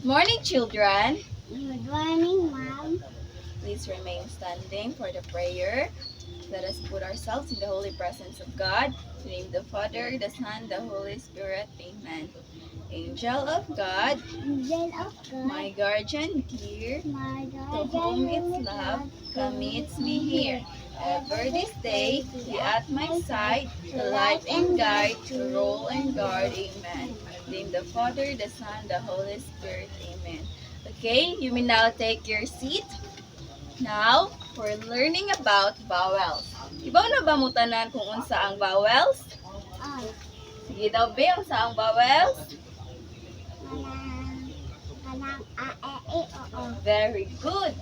morning, children. Good morning, Mom. Please remain standing for the prayer. Let us put ourselves in the holy presence of God. In the name of the Father, the Son, the Holy Spirit. Amen. Angel of God, Angel of God, my guardian dear, my to God, whom its love commits me here. Ever this day, be at my side, to light and guide, to rule and guard. Amen. In the name of the Father, the Son, the Holy Spirit. Amen. Okay, you may now take your seat. Now, we're learning about vowels. Ibaw na ba mo tanan kung unsa ang vowels? Ah, Sige daw be, unsa ang vowels? kanang a, e, o. Very good.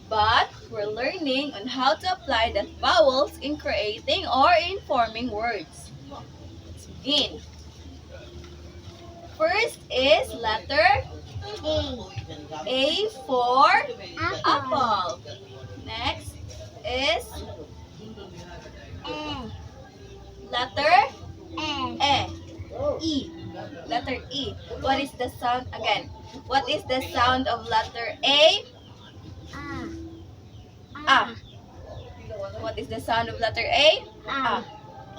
But we're learning on how to apply the vowels in creating or in forming words. Let's begin. First is letter A, A for apple. apple. Next is E, letter e, E. E. Letter E. What is the sound again? What is the sound of letter A? a, What is the sound of letter A? a,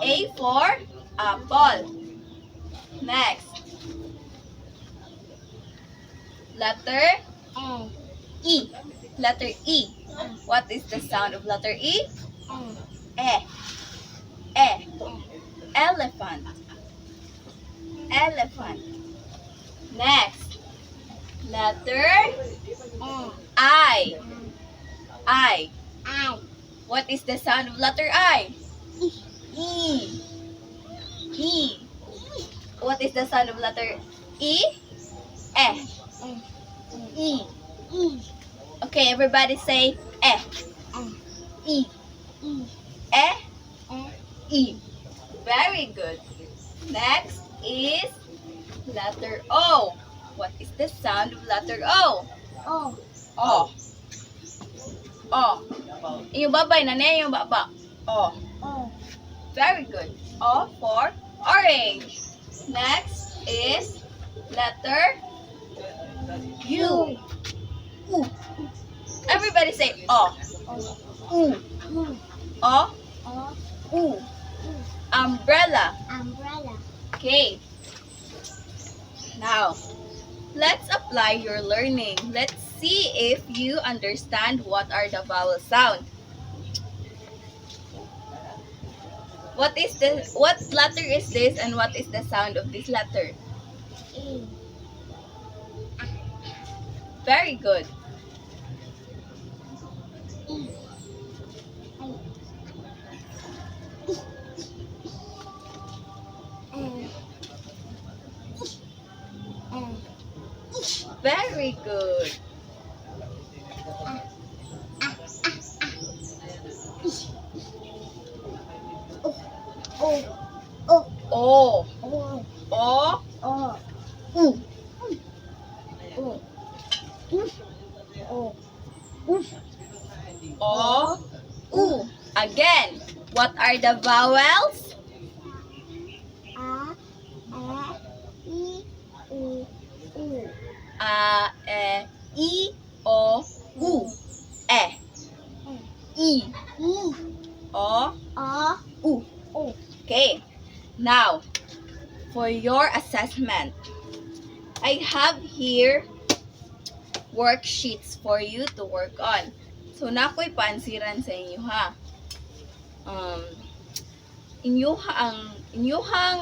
A for apple. Next. Letter e, E. Letter E. What is the sound of letter E? e, E. Elephant. Elephant. Next. Letter I. I. I, What is the sound of letter I? E. E. What is the sound of letter E? E. E. E, Okay, everybody say E. E. E, E. e, E. Very good. Next is letter O. What is the sound of letter O? o, O. O. Yung babay na ne, yung baba. O. o, Very good. O for orange. Next is letter U. U. Everybody say O. U. u, O. o, U. Umbrella. umbrella. Okay. Now, let's apply your learning. Let's see if you understand what are the vowel sound. What letter is this and what is the sound of this letter? E, Very good. E, Very good. o, O. o, O. o, U. o, o, O. U. Again, what are the vowels? a, e, u, u, A, E, O, U. E. E. e, O, o, U. o. Okay. Now, for your assessment, I have here worksheets for you to work on. So, nakoy paansiran sa inyo ha. Inyuhang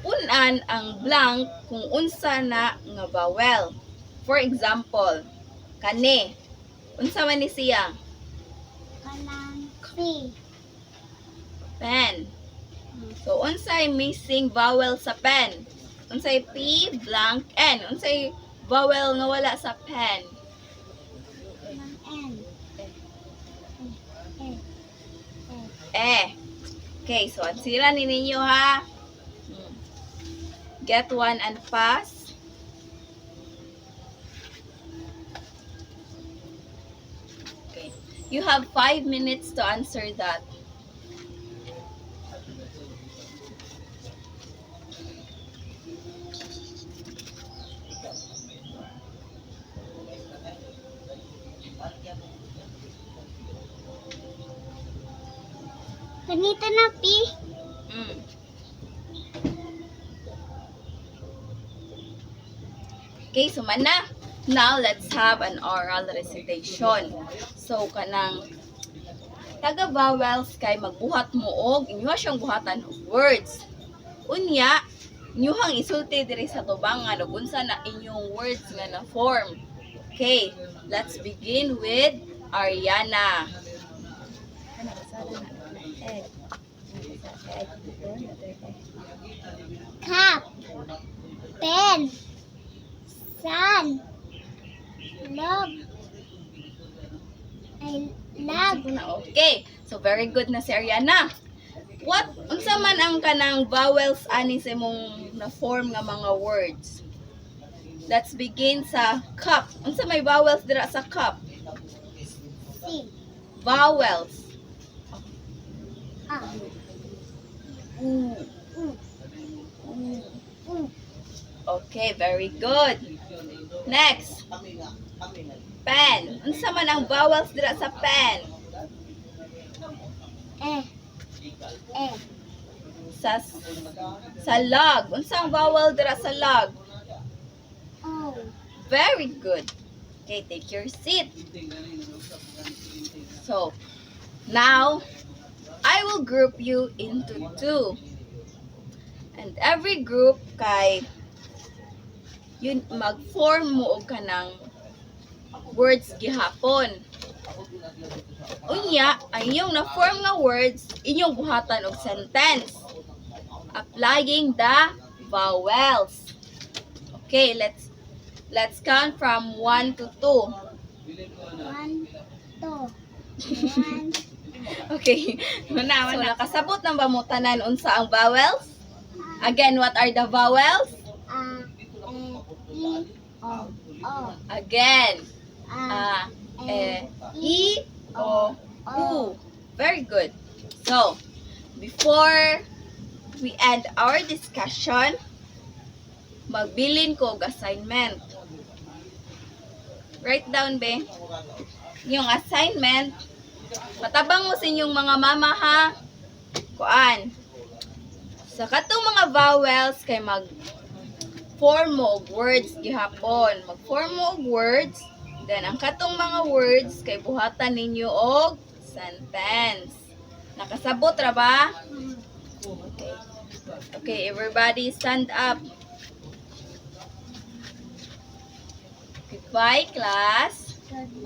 unan ang blank kung unsa na nga vowel. For example, kani. Unsa man ni siya? Kanang C. Pen. So, unsay missing vowel sa pen? Unsay P, blank, N. Unsay vowel nga wala sa pen? Kanang N. Okay, so ansira ni ninyo ha. Get one and pass. Okay. You have 5 minutes to answer that. Ganito na, P. Mm. Okay, so mana. Now, let's have an oral recitation. So, kanang taga-vowels kay magbuhat mo og inyo siyang buhatan og words. Unya, inyuhang isulti diri sa tubangan ug unsa na inyong words nga na form. Okay, let's begin with Ariana. Cup. Pen. Sun. Log. Lag. Okay, so very good na si Ariana. What unsa man ang kanang vowels ani sa imong na form nga mga words? Let's begin sa cup. Unsa may vowels dira sa cup? C. Vowels. A. U. U. U. Okay, very good. Next. Pen. Unsa man ang vowels dira sa pen? E. E. Sa log. Unsa ang vowel dira sa log? O. Very good. Okay, take your seat. So, now, I will group you into two. And every group kay yun mag-form mo og kanang words gihapon. Unya, ang inyong na-form nga words, inyong buhatan og sentence. Applying the vowels. Okay, let's count from 1 to 2. 1, 2. 1. Okay. So, nakasabot ng bamutanan unsa ang vowels? Again, what are the vowels? A. E. I. O. O. Again. A. E, O, U. Very good. So, before we end our discussion, magbilin ko og assignment. Write down, be. Yung assignment, matabang mo sa inyong mga mama, ha? Kuan. Sa katong mga vowels, kay mag-form mo og words gihapon. Mag-form mo og words, then ang katong mga words, kay buhatan ninyo og sentence. Nakasabot ra ba? Okay. Okay, everybody stand up. Goodbye, class. Goodbye.